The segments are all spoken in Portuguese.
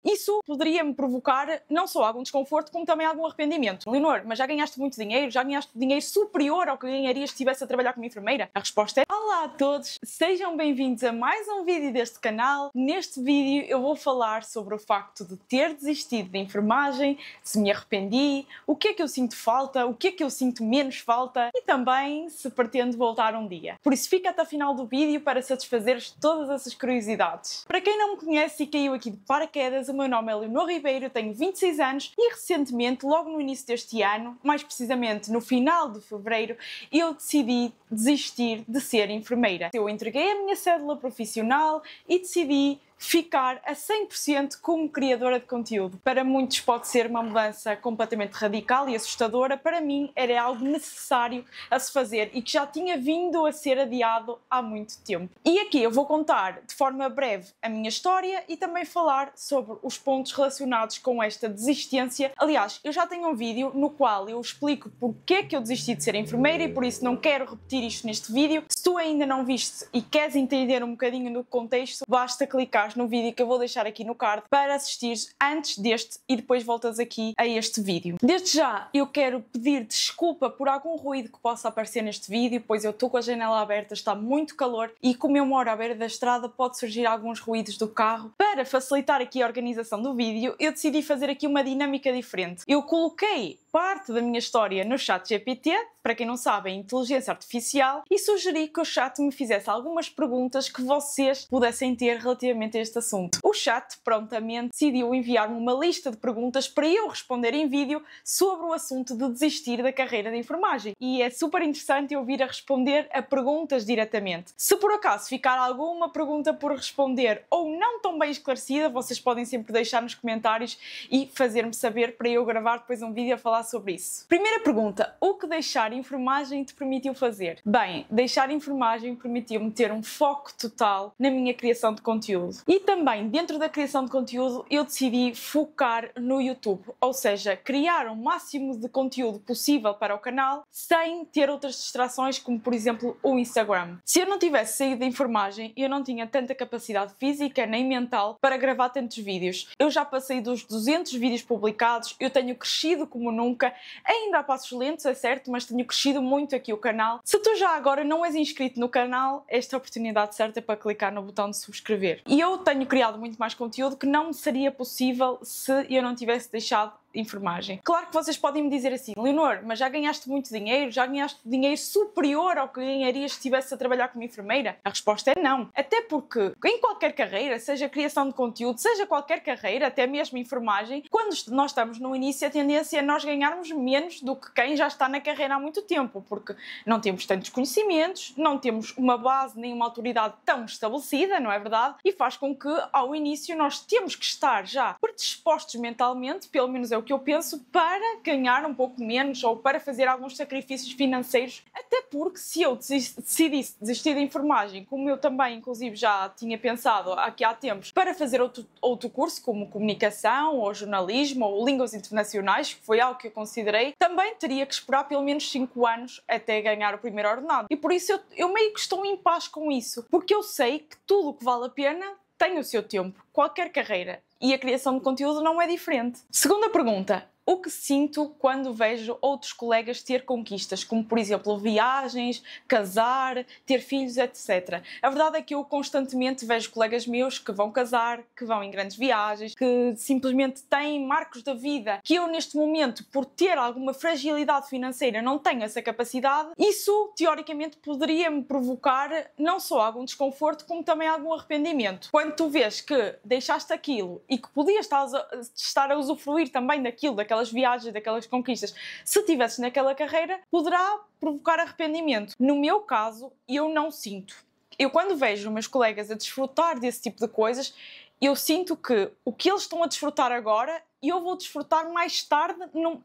Isso poderia-me provocar não só algum desconforto, como também algum arrependimento. Leonor, mas já ganhaste muito dinheiro? Já ganhaste dinheiro superior ao que ganharias se estivesse a trabalhar como enfermeira? A resposta é: olá a todos, sejam bem-vindos a mais um vídeo deste canal. Neste vídeo eu vou falar sobre o facto de ter desistido de enfermagem, se me arrependi, o que é que eu sinto falta, o que é que eu sinto menos falta e também se pretendo voltar um dia. Por isso fica até ao final do vídeo para satisfazeres todas essas curiosidades. Para quem não me conhece e caiu aqui de paraquedas, o meu nome é Leonor Ribeiro, tenho 26 anos e recentemente, logo no início deste ano, mais precisamente no final de fevereiro, eu decidi desistir de ser enfermeira. Eu entreguei a minha cédula profissional e decidi ficar a 100% como criadora de conteúdo. Para muitos pode ser uma mudança completamente radical e assustadora, para mim era algo necessário a se fazer e que já tinha vindo a ser adiado há muito tempo. E aqui eu vou contar de forma breve a minha história e também falar sobre os pontos relacionados com esta desistência. Aliás, eu já tenho um vídeo no qual eu explico porque é que eu desisti de ser enfermeira e por isso não quero repetir isto neste vídeo. Se tu ainda não viste e queres entender um bocadinho do contexto, basta clicar no vídeo que eu vou deixar aqui no card para assistires antes deste e depois voltas aqui a este vídeo. Desde já eu quero pedir desculpa por algum ruído que possa aparecer neste vídeo, pois eu estou com a janela aberta, está muito calor e como eu moro à beira da estrada pode surgir alguns ruídos do carro. Para facilitar aqui a organização do vídeo, eu decidi fazer aqui uma dinâmica diferente. Eu coloquei parte da minha história no ChatGPT, para quem não sabe, é inteligência artificial, e sugeri que o chat me fizesse algumas perguntas que vocês pudessem ter relativamente a este assunto. O chat prontamente decidiu enviar-me uma lista de perguntas para eu responder em vídeo sobre o assunto de desistir da carreira de enfermagem. E é super interessante eu vir a responder a perguntas diretamente. Se por acaso ficar alguma pergunta por responder ou não tão bem esclarecida, vocês podem sempre deixar nos comentários e fazer-me saber para eu gravar depois um vídeo a falar sobre isso. Primeira pergunta: o que deixar a enfermagem te permitiu fazer? Bem, deixar a enfermagem permitiu-me ter um foco total na minha criação de conteúdo. E também, dentro da criação de conteúdo, eu decidi focar no YouTube, ou seja, criar o máximo de conteúdo possível para o canal sem ter outras distrações, como por exemplo o Instagram. Se eu não tivesse saído da enfermagem, eu não tinha tanta capacidade física nem mental para gravar tantos vídeos. Eu já passei dos 200 vídeos publicados, eu tenho crescido como nunca, ainda a passos lentos, é certo, mas tenho crescido muito aqui o canal. Se tu já agora não és inscrito no canal, esta é a oportunidade certa para clicar no botão de subscrever. E eu tenho criado muito mais conteúdo que não me seria possível se eu não tivesse deixado enfermagem. Claro que vocês podem me dizer assim: Leonor, mas já ganhaste muito dinheiro? Já ganhaste dinheiro superior ao que ganharias se estivesse a trabalhar como enfermeira? A resposta é não. Até porque em qualquer carreira, seja criação de conteúdo, seja qualquer carreira, até mesmo enfermagem, quando nós estamos no início, a tendência é nós ganharmos menos do que quem já está na carreira há muito tempo, porque não temos tantos conhecimentos, não temos uma base nem uma autoridade tão estabelecida, não é verdade? E faz com que ao início nós temos que estar já predispostos mentalmente, pelo menos é o que eu penso, para ganhar um pouco menos ou para fazer alguns sacrifícios financeiros. Até porque se eu decidisse desistir da enfermagem, como eu também inclusive já tinha pensado aqui há tempos, para fazer outro curso como comunicação ou jornalismo ou línguas internacionais, que foi algo que eu considerei, também teria que esperar pelo menos 5 anos até ganhar o primeiro ordenado. E por isso eu meio que estou em paz com isso, porque eu sei que tudo o que vale a pena tem o seu tempo, qualquer carreira. E a criação de conteúdo não é diferente. Segunda pergunta: o que sinto quando vejo outros colegas ter conquistas, como por exemplo viagens, casar, ter filhos, etc. A verdade é que eu constantemente vejo colegas meus que vão casar, que vão em grandes viagens, que simplesmente têm marcos da vida que eu neste momento, por ter alguma fragilidade financeira, não tenho essa capacidade. Isso teoricamente poderia me provocar não só algum desconforto, como também algum arrependimento. Quando tu vês que deixaste aquilo e que podias estar a usufruir também daquelas viagens, daquelas conquistas, se estivesses naquela carreira, poderá provocar arrependimento. No meu caso, eu não sinto. Eu quando vejo os meus colegas a desfrutar desse tipo de coisas, eu sinto que o que eles estão a desfrutar agora, eu vou desfrutar mais tarde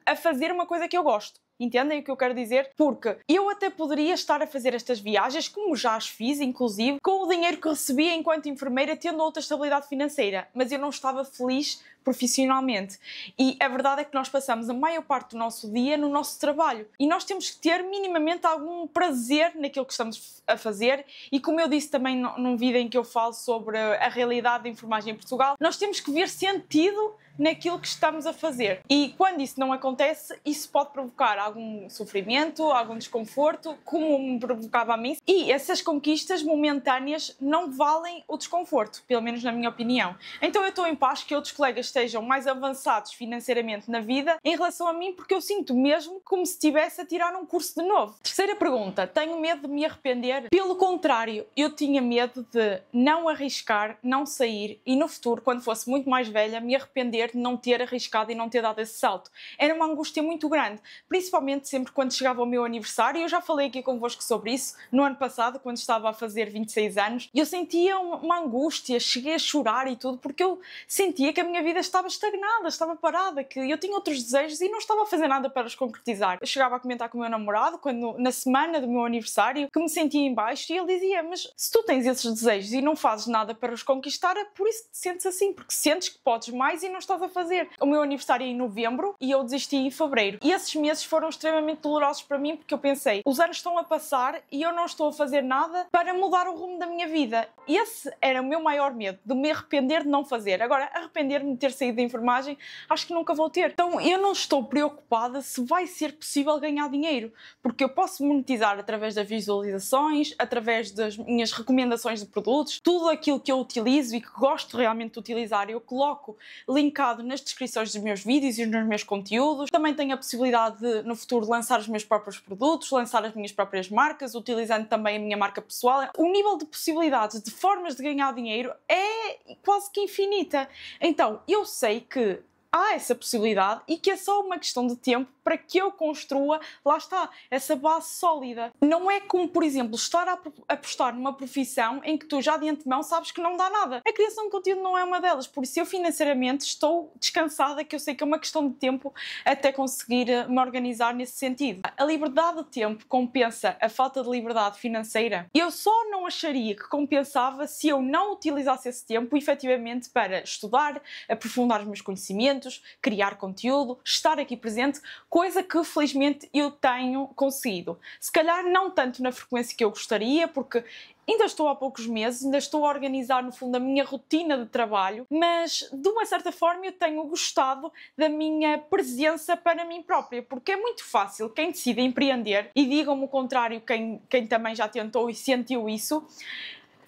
a fazer uma coisa que eu gosto. Entendem o que eu quero dizer? Porque eu até poderia estar a fazer estas viagens, como já as fiz, inclusive, com o dinheiro que recebia enquanto enfermeira, tendo outra estabilidade financeira, mas eu não estava feliz profissionalmente. E a verdade é que nós passamos a maior parte do nosso dia no nosso trabalho e nós temos que ter minimamente algum prazer naquilo que estamos a fazer, e como eu disse também num vídeo em que eu falo sobre a realidade da enfermagem em Portugal, nós temos que ver sentido naquilo que estamos a fazer. E quando isso não acontece, isso pode provocar algum sofrimento, algum desconforto, como me provocava a mim. E essas conquistas momentâneas não valem o desconforto, pelo menos na minha opinião. Então eu estou em paz que outros colegas estejam mais avançados financeiramente na vida em relação a mim, porque eu sinto mesmo como se estivesse a tirar um curso de novo. Terceira pergunta: tenho medo de me arrepender? Pelo contrário, eu tinha medo de não arriscar, não sair e no futuro, quando fosse muito mais velha, me arrepender de não ter arriscado e não ter dado esse salto. Era uma angústia muito grande, principalmente sempre quando chegava o meu aniversário. Eu já falei aqui convosco sobre isso no ano passado, quando estava a fazer 26 anos, e eu sentia uma angústia, cheguei a chorar e tudo, porque eu sentia que a minha vida estava estagnada, estava parada, que eu tinha outros desejos e não estava a fazer nada para os concretizar. Eu chegava a comentar com o meu namorado, quando na semana do meu aniversário, que me sentia em baixo, e ele dizia: mas se tu tens esses desejos e não fazes nada para os conquistar, é por isso que te sentes assim, porque sentes que podes mais e não estás a fazer. O meu aniversário é em novembro e eu desisti em fevereiro. E esses meses foram extremamente dolorosos para mim, porque eu pensei: os anos estão a passar e eu não estou a fazer nada para mudar o rumo da minha vida. E esse era o meu maior medo, de me arrepender de não fazer. Agora, arrepender-me de ter saído da enfermagem, acho que nunca vou ter. Então, eu não estou preocupada se vai ser possível ganhar dinheiro, porque eu posso monetizar através das visualizações, através das minhas recomendações de produtos, tudo aquilo que eu utilizo e que gosto realmente de utilizar, eu coloco linkado nas descrições dos meus vídeos e nos meus conteúdos. Também tenho a possibilidade de, no futuro, lançar os meus próprios produtos, lançar as minhas próprias marcas, utilizando também a minha marca pessoal. O nível de possibilidades, de formas de ganhar dinheiro é quase que infinita. Então, eu sei que há essa possibilidade e que é só uma questão de tempo para que eu construa, lá está, essa base sólida. Não é como, por exemplo, estar a apostar numa profissão em que tu já de antemão sabes que não dá nada. A criação de conteúdo não é uma delas, por isso eu financeiramente estou descansada, que eu sei que é uma questão de tempo até conseguir me organizar nesse sentido. A liberdade de tempo compensa a falta de liberdade financeira? Eu só não acharia que compensava se eu não utilizasse esse tempo efetivamente para estudar, aprofundar os meus conhecimentos, criar conteúdo, estar aqui presente, coisa que felizmente eu tenho conseguido. Se calhar não tanto na frequência que eu gostaria, porque ainda estou há poucos meses, ainda estou a organizar no fundo a minha rotina de trabalho, mas de uma certa forma eu tenho gostado da minha presença para mim própria, porque é muito fácil quem decide empreender, e digam-me o contrário quem também já tentou e sentiu isso.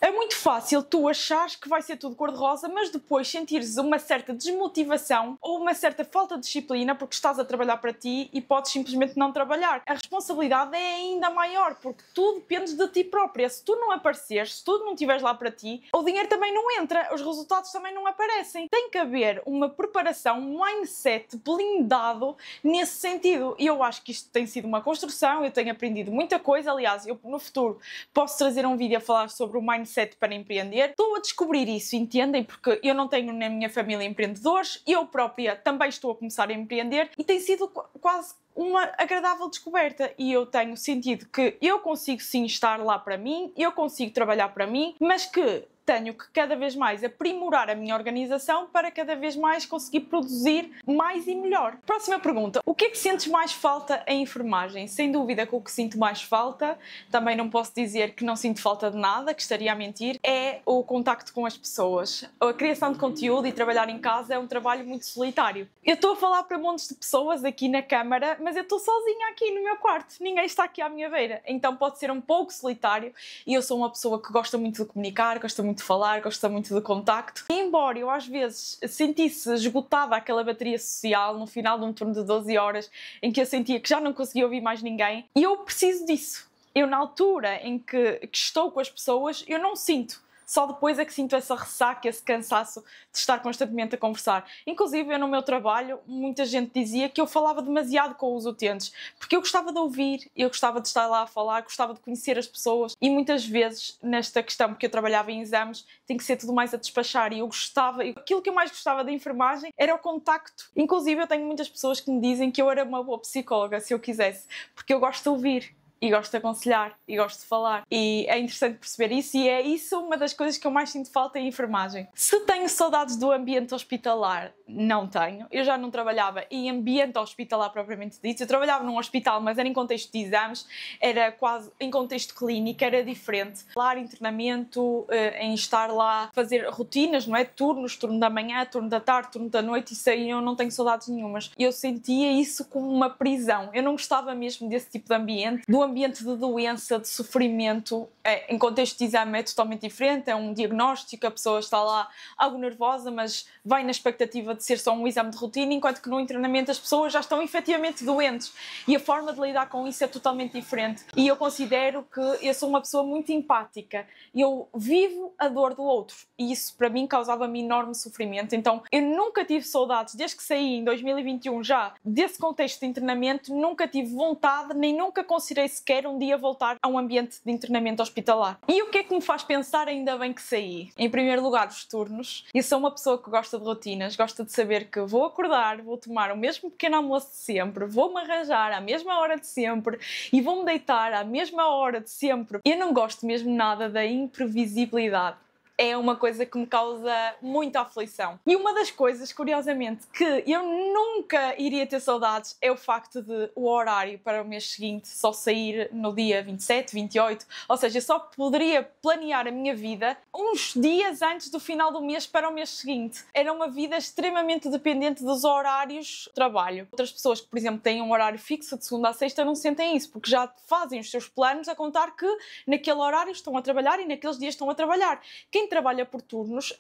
É muito fácil tu achares que vai ser tudo cor-de-rosa, mas depois sentires uma certa desmotivação ou uma certa falta de disciplina porque estás a trabalhar para ti e podes simplesmente não trabalhar. A responsabilidade é ainda maior porque tu dependes de ti própria. Se tu não apareceres, se tu não estiveres lá para ti, o dinheiro também não entra, os resultados também não aparecem. Tem que haver uma preparação, um mindset blindado nesse sentido. E eu acho que isto tem sido uma construção, eu tenho aprendido muita coisa. Aliás, eu no futuro posso trazer um vídeo a falar sobre o mindset para empreender. Estou a descobrir isso, entendem? Porque eu não tenho na minha família empreendedores, eu própria também estou a começar a empreender e tem sido quase uma agradável descoberta, e eu tenho sentido que eu consigo sim estar lá para mim, eu consigo trabalhar para mim, mas que tenho que cada vez mais aprimorar a minha organização para cada vez mais conseguir produzir mais e melhor. Próxima pergunta: o que é que sentes mais falta em enfermagem? Sem dúvida que o que sinto mais falta, também não posso dizer que não sinto falta de nada, que estaria a mentir, é o contacto com as pessoas. A criação de conteúdo e trabalhar em casa é um trabalho muito solitário. Eu estou a falar para montes de pessoas aqui na câmara, mas eu estou sozinha aqui no meu quarto, ninguém está aqui à minha beira, então pode ser um pouco solitário, e eu sou uma pessoa que gosta muito de comunicar, gosta muito de falar, gosta muito de contacto. E embora eu às vezes sentisse esgotada aquela bateria social no final de um turno de 12 horas em que eu sentia que já não conseguia ouvir mais ninguém, eu preciso disso. Eu, na altura em que estou com as pessoas, eu não sinto só depois é que sinto essa ressaca, esse cansaço de estar constantemente a conversar. Inclusive, eu no meu trabalho, muita gente dizia que eu falava demasiado com os utentes, porque eu gostava de ouvir, eu gostava de estar lá a falar, gostava de conhecer as pessoas e muitas vezes, nesta questão, porque eu trabalhava em exames, tem que ser tudo mais a despachar e eu gostava, aquilo que eu mais gostava da enfermagem era o contacto. Inclusive, eu tenho muitas pessoas que me dizem que eu era uma boa psicóloga, se eu quisesse, porque eu gosto de ouvir. E gosto de aconselhar, e gosto de falar. E é interessante perceber isso, e é isso uma das coisas que eu mais sinto falta em enfermagem. Se tenho saudades do ambiente hospitalar, não tenho. Eu já não trabalhava em ambiente hospitalar propriamente dito. Eu trabalhava num hospital, mas era em contexto de exames, era quase em contexto clínico, era diferente. Lá, internamento, em estar lá, fazer rotinas, não é? Turnos, turno da manhã, turno da tarde, turno da noite, isso aí eu não tenho saudades nenhumas. Eu sentia isso como uma prisão. Eu não gostava mesmo desse tipo de ambiente, do ambiente de doença, de sofrimento. Em contexto de exame é totalmente diferente, é um diagnóstico, a pessoa está lá algo nervosa, mas vai na expectativa de ser só um exame de rotina, enquanto que no internamento as pessoas já estão efetivamente doentes e a forma de lidar com isso é totalmente diferente. E eu considero que eu sou uma pessoa muito empática, eu vivo a dor do outro e isso para mim causava-me enorme sofrimento, então eu nunca tive saudades, desde que saí em 2021 já, desse contexto de internamento, nunca tive vontade, nem nunca considerei sequer um dia voltar a um ambiente de internamento hospitalar. E o que é que me faz pensar ainda bem que saí? Em primeiro lugar, os turnos. Eu sou uma pessoa que gosta de rotinas, gosta de saber que vou acordar, vou tomar o mesmo pequeno almoço de sempre, vou-me arranjar à mesma hora de sempre e vou-me deitar à mesma hora de sempre. Eu não gosto mesmo nada da imprevisibilidade. É uma coisa que me causa muita aflição. E uma das coisas, curiosamente, que eu nunca iria ter saudades é o facto de o horário para o mês seguinte só sair no dia 27, 28, ou seja, eu só poderia planear a minha vida uns dias antes do final do mês para o mês seguinte. Era uma vida extremamente dependente dos horários de trabalho. Outras pessoas que, por exemplo, têm um horário fixo de segunda a sexta não sentem isso, porque já fazem os seus planos a contar que naquele horário estão a trabalhar e naqueles dias estão a trabalhar. Quem trabalha por turnos,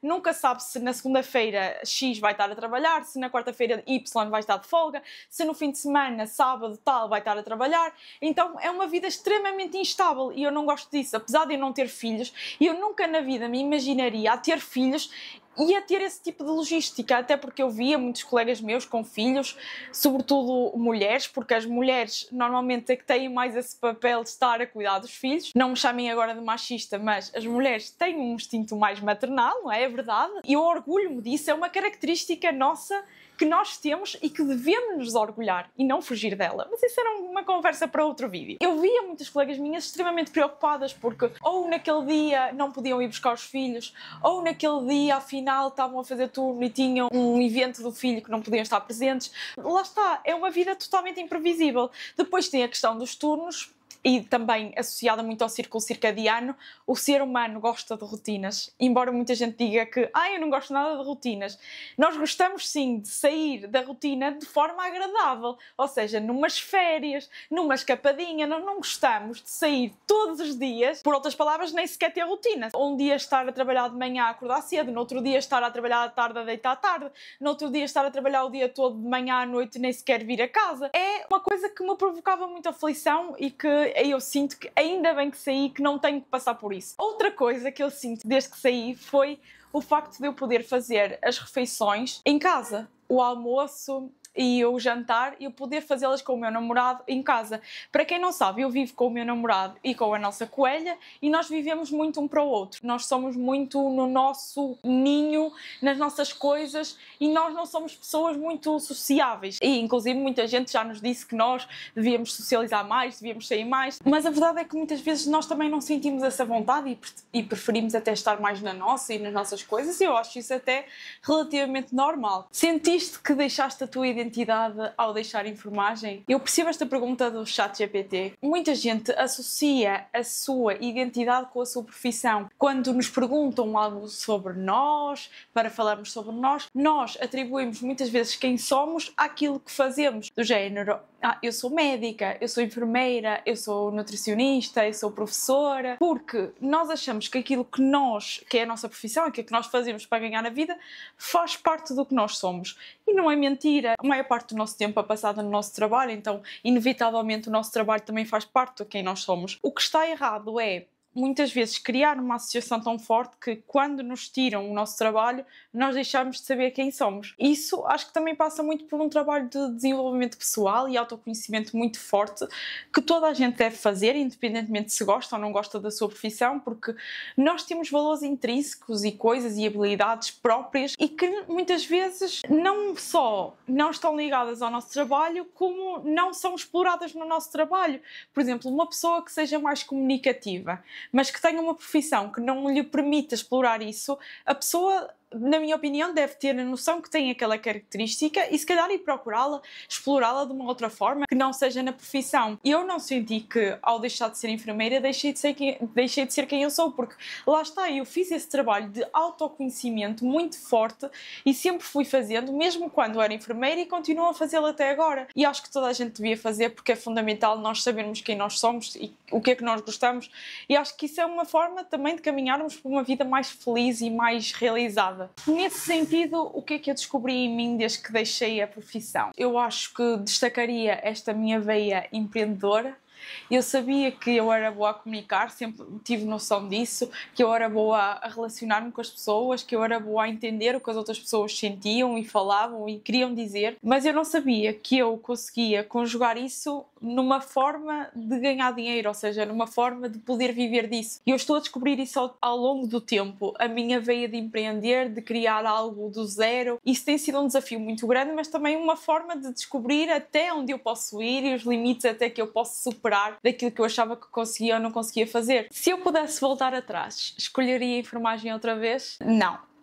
nunca sabe se na segunda-feira X vai estar a trabalhar, se na quarta-feira Y vai estar de folga, se no fim de semana, sábado tal, vai estar a trabalhar. Então é uma vida extremamente instável e eu não gosto disso. Apesar de eu não ter filhos, eu nunca na vida me imaginaria a ter filhos e a ter esse tipo de logística, até porque eu via muitos colegas meus com filhos, sobretudo mulheres, porque as mulheres normalmente é que têm mais esse papel de estar a cuidar dos filhos. Não me chamem agora de machista, mas as mulheres têm um instinto mais maternal, não é? É verdade. E eu orgulho-me disso, é uma característica nossa que nós temos e que devemos nos orgulhar e não fugir dela. Mas isso era uma conversa para outro vídeo. Eu via muitas colegas minhas extremamente preocupadas porque ou naquele dia não podiam ir buscar os filhos, ou naquele dia afinal estavam a fazer turno e tinham um evento do filho que não podiam estar presentes. Lá está, é uma vida totalmente imprevisível. Depois tem a questão dos turnos, e também associada muito ao círculo circadiano, o ser humano gosta de rotinas. Embora muita gente diga que eu não gosto nada de rotinas, nós gostamos sim de sair da rotina de forma agradável, ou seja, numas férias, numa escapadinha. Nós não gostamos de sair todos os dias, por outras palavras, nem sequer ter rotina. Um dia estar a trabalhar de manhã a acordar cedo, no outro dia estar a trabalhar à tarde a deitar à tarde, no outro dia estar a trabalhar o dia todo de manhã à noite e nem sequer vir a casa. É uma coisa que me provocava muita aflição e que eu sinto que ainda bem que saí, que não tenho que passar por isso. Outra coisa que eu sinto desde que saí foi o facto de eu poder fazer as refeições em casa. O almoço e o jantar, e eu poder fazê-las com o meu namorado em casa. Para quem não sabe, eu vivo com o meu namorado e com a nossa coelha e nós vivemos muito um para o outro. Nós somos muito no nosso ninho, nas nossas coisas, e nós não somos pessoas muito sociáveis. E inclusive muita gente já nos disse que nós devíamos socializar mais, devíamos sair mais, mas a verdade é que muitas vezes nós também não sentimos essa vontade e preferimos até estar mais na nossa e nas nossas coisas, e eu acho isso até relativamente normal. Sentiste que deixaste a tua identidade ao deixar enfermagem? Eu percebo esta pergunta do ChatGPT. Muita gente associa a sua identidade com a sua profissão. Quando nos perguntam algo sobre nós, para falarmos sobre nós atribuímos muitas vezes quem somos àquilo que fazemos. Do género, eu sou médica, eu sou enfermeira, eu sou nutricionista, eu sou professora, porque nós achamos que aquilo que é a nossa profissão, aquilo que nós fazemos para ganhar a vida, faz parte do que nós somos. E não é mentira. A maior parte do nosso tempo é passado no nosso trabalho, então inevitavelmente o nosso trabalho também faz parte de quem nós somos. O que está errado é muitas vezes criar uma associação tão forte que quando nos tiram o nosso trabalho, nós deixamos de saber quem somos. Isso acho que também passa muito por um trabalho de desenvolvimento pessoal e autoconhecimento muito forte que toda a gente deve fazer, independentemente se gosta ou não gosta da sua profissão, porque nós temos valores intrínsecos e coisas e habilidades próprias e que muitas vezes não só não estão ligadas ao nosso trabalho, como não são exploradas no nosso trabalho. Por exemplo, uma pessoa que seja mais comunicativa, mas que tenha uma profissão que não lhe permita explorar isso, a pessoa, na minha opinião, deve ter a noção que tem aquela característica e se calhar ir procurá-la, explorá-la de uma outra forma que não seja na profissão. Eu não senti que ao deixar de ser enfermeira deixei de ser quem eu sou, porque lá está, eu fiz esse trabalho de autoconhecimento muito forte e sempre fui fazendo, mesmo quando era enfermeira, e continuo a fazê-lo até agora. E acho que toda a gente devia fazer porque é fundamental nós sabermos quem nós somos e o que é que nós gostamos, e acho que isso é uma forma também de caminharmos por uma vida mais feliz e mais realizada. Nesse sentido, o que é que eu descobri em mim desde que deixei a profissão? Eu acho que destacaria esta minha veia empreendedora. Eu sabia que eu era boa a comunicar, sempre tive noção disso, que eu era boa a relacionar-me com as pessoas, que eu era boa a entender o que as outras pessoas sentiam e falavam e queriam dizer, mas eu não sabia que eu conseguia conjugar isso numa forma de ganhar dinheiro, ou seja, numa forma de poder viver disso. E eu estou a descobrir isso ao longo do tempo, a minha veia de empreender, de criar algo do zero. Isso tem sido um desafio muito grande, mas também uma forma de descobrir até onde eu posso ir e os limites até que eu posso superar daquilo que eu achava que conseguia ou não conseguia fazer. Se eu pudesse voltar atrás, escolheria a enfermagem outra vez?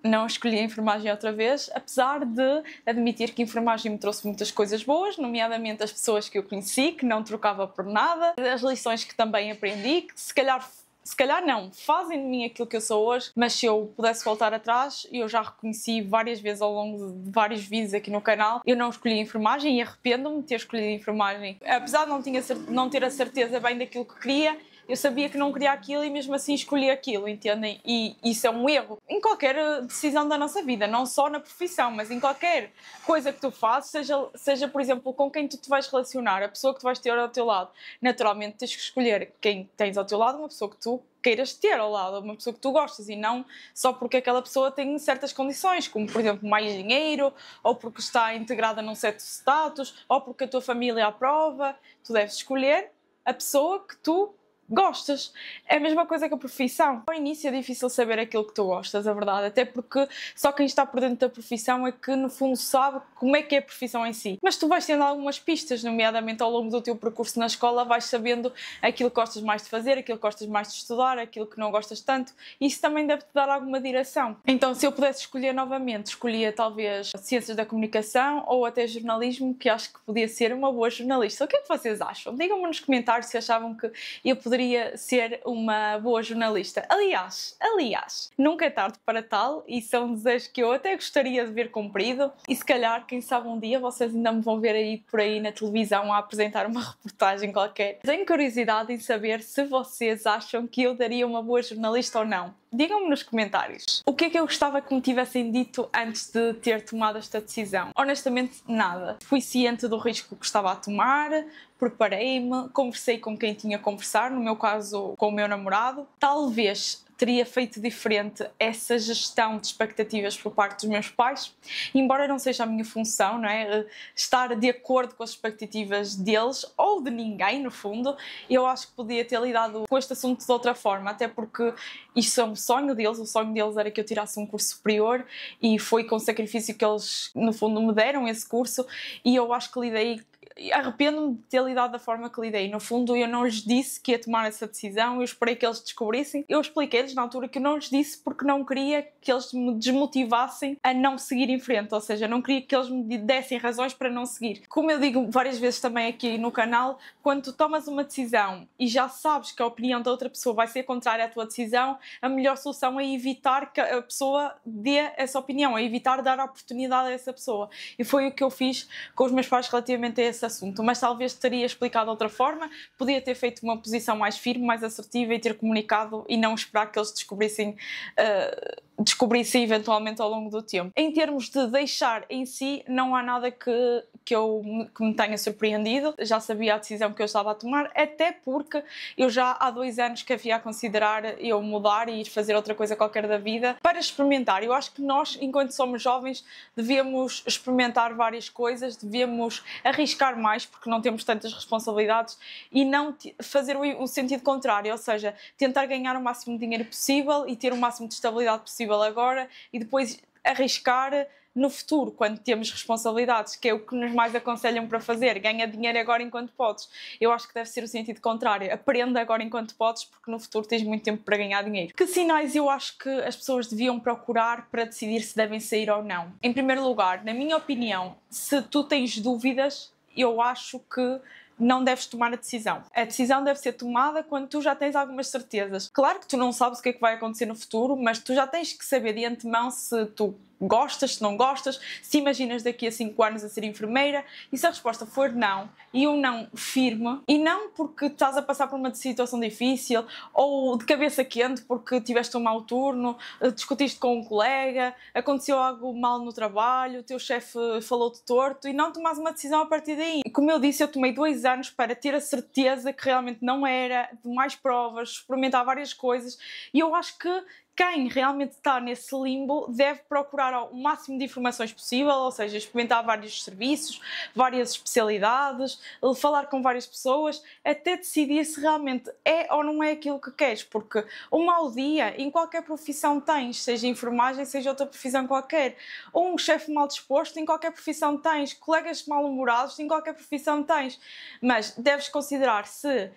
Não escolhi a enfermagem outra vez, apesar de admitir que a enfermagem me trouxe muitas coisas boas, nomeadamente as pessoas que eu conheci, que não trocava por nada, as lições que também aprendi, que se calhar não, fazem de mim aquilo que eu sou hoje, mas se eu pudesse voltar atrás, eu já reconheci várias vezes ao longo de vários vídeos aqui no canal, eu não escolhi a enfermagem e arrependo-me de ter escolhido a enfermagem. Apesar de não ter a certeza bem daquilo que queria, eu sabia que não queria aquilo e mesmo assim escolhi aquilo, entendem? E isso é um erro em qualquer decisão da nossa vida, não só na profissão, mas em qualquer coisa que tu fazes, seja por exemplo, com quem tu te vais relacionar, a pessoa que tu vais ter ao teu lado. Naturalmente tens que escolher quem tens ao teu lado, uma pessoa que tu queiras ter ao lado, uma pessoa que tu gostas, e não só porque aquela pessoa tem certas condições, como por exemplo mais dinheiro, ou porque está integrada num certo status, ou porque a tua família aprova. Tu deves escolher a pessoa que tu gostas. É a mesma coisa que a profissão. Ao início é difícil saber aquilo que tu gostas, a verdade, até porque só quem está por dentro da profissão é que no fundo sabe como é que é a profissão em si. Mas tu vais tendo algumas pistas, nomeadamente ao longo do teu percurso na escola, vais sabendo aquilo que gostas mais de fazer, aquilo que gostas mais de estudar, aquilo que não gostas tanto, e isso também deve-te dar alguma direção. Então, se eu pudesse escolher novamente, escolhia talvez Ciências da Comunicação ou até Jornalismo, que acho que podia ser uma boa jornalista. O que é que vocês acham? Digam-me nos comentários se achavam que eu poderia ser uma boa jornalista. Aliás, nunca é tarde para tal, e isso é um desejo que eu até gostaria de ver cumprido, e se calhar, quem sabe um dia, vocês ainda me vão ver aí por aí na televisão a apresentar uma reportagem qualquer. Tenho curiosidade em saber se vocês acham que eu daria uma boa jornalista ou não. Digam-me nos comentários. O que é que eu gostava que me tivessem dito antes de ter tomado esta decisão? Honestamente, nada. Fui ciente do risco que estava a tomar, preparei-me, conversei com quem tinha a conversar, no meu caso com o meu namorado. Talvez teria feito diferente essa gestão de expectativas por parte dos meus pais, embora não seja a minha função, não é? Estar de acordo com as expectativas deles ou de ninguém, no fundo. Eu acho que podia ter lidado com este assunto de outra forma, até porque isto é um sonho deles, o sonho deles era que eu tirasse um curso superior e foi com sacrifício que eles, no fundo, me deram esse curso, e eu acho que lidei. Arrependo-me de ter lidado da forma que lidei. No fundo, eu não lhes disse que ia tomar essa decisão, eu esperei que eles descobrissem. Eu expliquei-lhes na altura que eu não lhes disse porque não queria que eles me desmotivassem a não seguir em frente, ou seja, não queria que eles me dessem razões para não seguir. Como eu digo várias vezes também aqui no canal, quando tu tomas uma decisão e já sabes que a opinião da outra pessoa vai ser contrária à tua decisão, a melhor solução é evitar que a pessoa dê essa opinião, é evitar dar a oportunidade a essa pessoa. E foi o que eu fiz com os meus pais relativamente a esse esse assunto, mas talvez teria explicado de outra forma, podia ter feito uma posição mais firme, mais assertiva e ter comunicado e não esperar que eles descobrissem eventualmente ao longo do tempo. Em termos de deixar em si, não há nada que me tenha surpreendido. Já sabia a decisão que eu estava a tomar, até porque eu já há 2 anos que havia a considerar eu mudar e ir fazer outra coisa qualquer da vida para experimentar. Eu acho que nós, enquanto somos jovens, devemos experimentar várias coisas, devemos arriscar mais porque não temos tantas responsabilidades e não fazer o sentido contrário, ou seja, tentar ganhar o máximo de dinheiro possível e ter o máximo de estabilidade possível agora e depois arriscar no futuro, quando temos responsabilidades, que é o que nos mais aconselham para fazer. Ganha dinheiro agora enquanto podes. Eu acho que deve ser o sentido contrário. Aprenda agora enquanto podes, porque no futuro tens muito tempo para ganhar dinheiro. Que sinais eu acho que as pessoas deviam procurar para decidir se devem sair ou não? Em primeiro lugar, na minha opinião, se tu tens dúvidas, eu acho que não deves tomar a decisão. A decisão deve ser tomada quando tu já tens algumas certezas. Claro que tu não sabes o que é que vai acontecer no futuro, mas tu já tens que saber de antemão se tu gostas, se não gostas, se imaginas daqui a 5 anos a ser enfermeira, e se a resposta for não, e um não firme, e não porque estás a passar por uma situação difícil, ou de cabeça quente porque tiveste um mau turno, discutiste com um colega, aconteceu algo mal no trabalho, o teu chefe falou-te torto, e não tomas uma decisão a partir daí. E como eu disse, eu tomei 2 anos para ter a certeza que realmente não era, de mais provas, experimentar várias coisas, e eu acho que quem realmente está nesse limbo deve procurar o máximo de informações possível, ou seja, experimentar vários serviços, várias especialidades, falar com várias pessoas, até decidir se realmente é ou não é aquilo que queres, porque um mau dia em qualquer profissão tens, seja enfermagem, seja outra profissão qualquer, ou um chefe mal disposto em qualquer profissão tens, colegas mal-humorados em qualquer profissão tens, mas deves considerar se...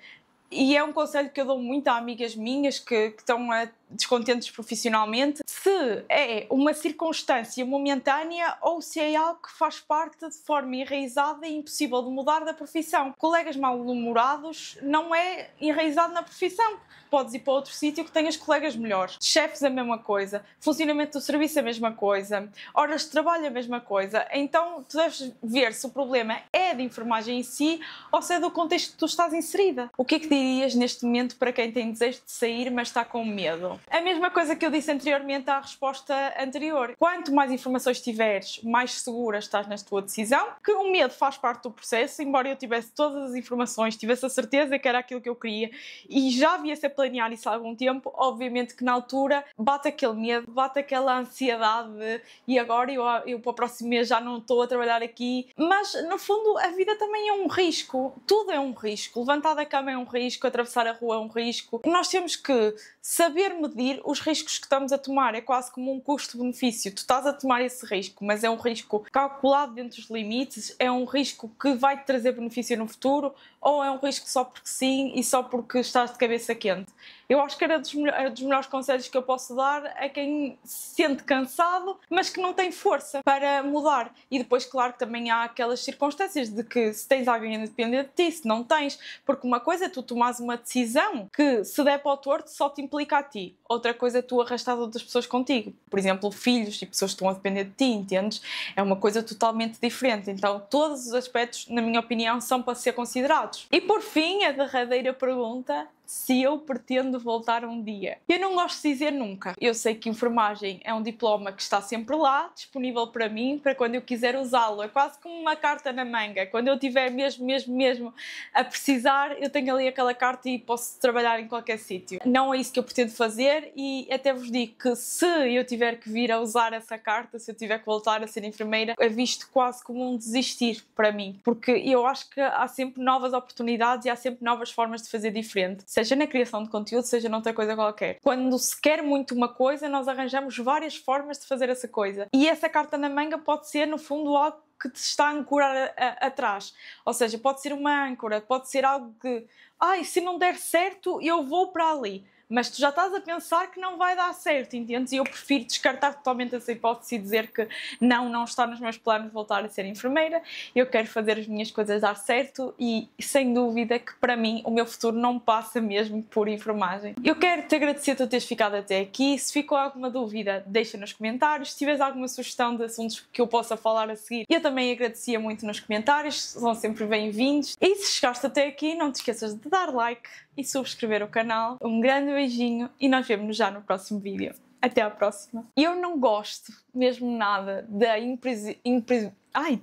E é um conselho que eu dou muito a amigas minhas que estão descontentes profissionalmente, se é uma circunstância momentânea ou se é algo que faz parte de forma enraizada e impossível de mudar da profissão. Colegas mal-humorados não é enraizado na profissão. Podes ir para outro sítio que tenhas colegas melhores. Chefes a mesma coisa. Funcionamento do serviço a mesma coisa. Horas de trabalho a mesma coisa. Então tu deves ver se o problema é de enfermagem em si ou se é do contexto que tu estás inserida. O que é que dirias neste momento para quem tem desejo de sair mas está com medo? A mesma coisa que eu disse anteriormente à resposta anterior. Quanto mais informações tiveres, mais segura estás na tua decisão, que o medo faz parte do processo, embora eu tivesse todas as informações, tivesse a certeza que era aquilo que eu queria e já viesse a planear isso há algum tempo, obviamente que na altura bate aquele medo, bate aquela ansiedade de, e agora eu para o próximo mês já não estou a trabalhar aqui, mas no fundo a vida também é um risco, tudo é um risco, levantar da cama é um risco, atravessar a rua é um risco, e nós temos que saber medir os riscos que estamos a tomar, é quase como um custo-benefício, tu estás a tomar esse risco, mas é um risco calculado dentro dos limites, é um risco que vai te trazer benefício no futuro, ou é um risco só porque sim e só porque estás de cabeça quente. Eu acho que era dos melhores conselhos que eu posso dar a quem se sente cansado, mas que não tem força para mudar. E depois, claro, que também há aquelas circunstâncias de que se tens alguém a depender de ti, se não tens, porque uma coisa é tu tomares uma decisão que, se der para o torto, só te implica a ti. Outra coisa é tu arrastar outras pessoas contigo. Por exemplo, filhos e pessoas que estão a depender de ti, entendes? É uma coisa totalmente diferente. Então, todos os aspectos, na minha opinião, são para ser considerados. E por fim, a derradeira pergunta: se eu pretendo voltar um dia. Eu não gosto de dizer nunca. Eu sei que enfermagem é um diploma que está sempre lá, disponível para mim, para quando eu quiser usá-lo. É quase como uma carta na manga. Quando eu tiver mesmo a precisar, eu tenho ali aquela carta e posso trabalhar em qualquer sítio. Não é isso que eu pretendo fazer e até vos digo que se eu tiver que vir a usar essa carta, se eu tiver que voltar a ser enfermeira, é visto quase como um desistir para mim. Porque eu acho que há sempre novas oportunidades e há sempre novas formas de fazer diferente. Seja na criação de conteúdo, seja noutra coisa qualquer. Quando se quer muito uma coisa, nós arranjamos várias formas de fazer essa coisa. E essa carta na manga pode ser, no fundo, algo que te está a ancorar atrás. Ou seja, pode ser uma âncora, pode ser algo que, se não der certo, eu vou para ali. mas tu já estás a pensar que não vai dar certo, entendes? E eu prefiro descartar totalmente essa hipótese e dizer que não está nos meus planos voltar a ser enfermeira. Eu quero fazer as minhas coisas dar certo e sem dúvida que para mim o meu futuro não passa mesmo por enfermagem. Eu quero te agradecer por teres ficado até aqui. Se ficou alguma dúvida, deixa nos comentários. Se tiveres alguma sugestão de assuntos que eu possa falar a seguir, eu também agradecia muito nos comentários, são sempre bem-vindos. E se chegaste até aqui, não te esqueças de dar like e subscrever o canal. Um grande beijinho e nós vemos-nos já no próximo vídeo. Até à próxima. Eu não gosto mesmo nada da Ai,